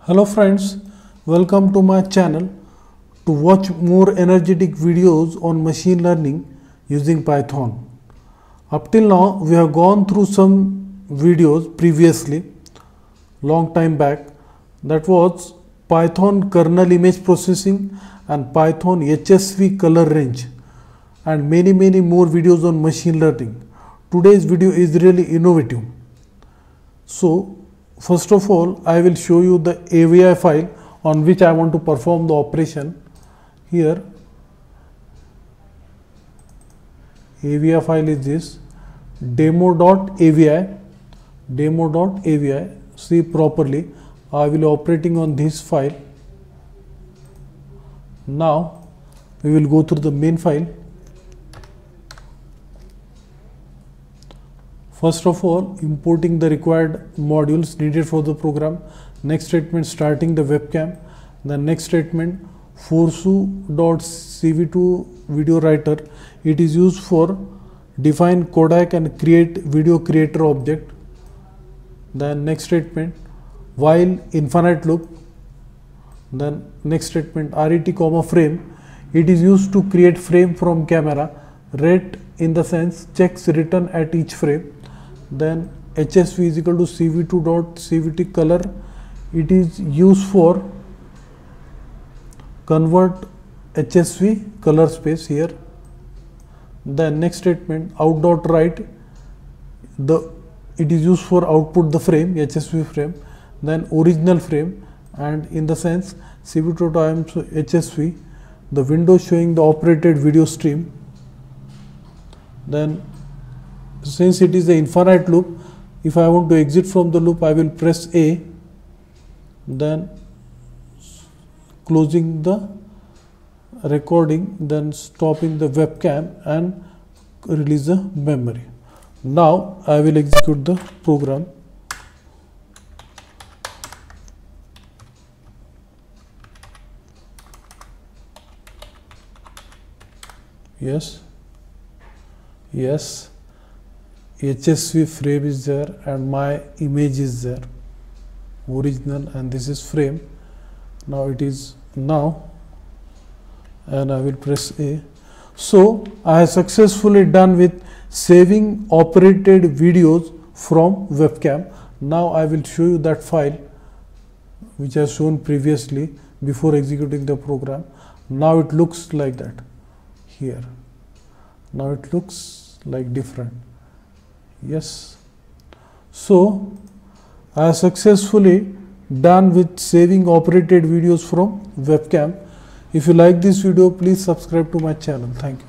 Hello friends, welcome to my channel to watch more energetic videos on machine learning using Python. Up till now we have gone through some videos previously, long time back, that was Python kernel image processing and Python HSV color range and many more videos on machine learning. Today's video is really innovative. So first of all, I will show you the AVI file on which I want to perform the operation. Here, AVI file is this demo.avi. See properly, I will operating on this file. Now, we will go through the main file. First of all, importing the required modules needed for the program. Next statement, starting the webcam. The next statement, forsu.cv2 video writer. It is used for define codec and create video creator object. Then next statement, while infinite loop. Then next statement, ret comma frame. It is used to create frame from camera. Ret in the sense checks return at each frame. Then HSV is equal to cv2.cvt color. It is used for convert HSV color space here. Then next statement, out.write, it is used for output the frame, HSV frame. Then original frame, and in the sense cv2 times HSV, the window showing the operated video stream. Then since it is the infinite loop, if I want to exit from the loop, I will press A, then closing the recording, then stopping the webcam and release the memory. Now I will execute the program. Yes. HSV frame is there and my image is there, original, and this is frame. Now it is now, and I will press A. So I have successfully done with saving operated videos from webcam. Now I will show you that file which I have shown previously before executing the program. Now it looks like that here. Now it looks like different. Yes. So I have successfully done with saving operated videos from webcam. If you like this video, please subscribe to my channel. Thank you.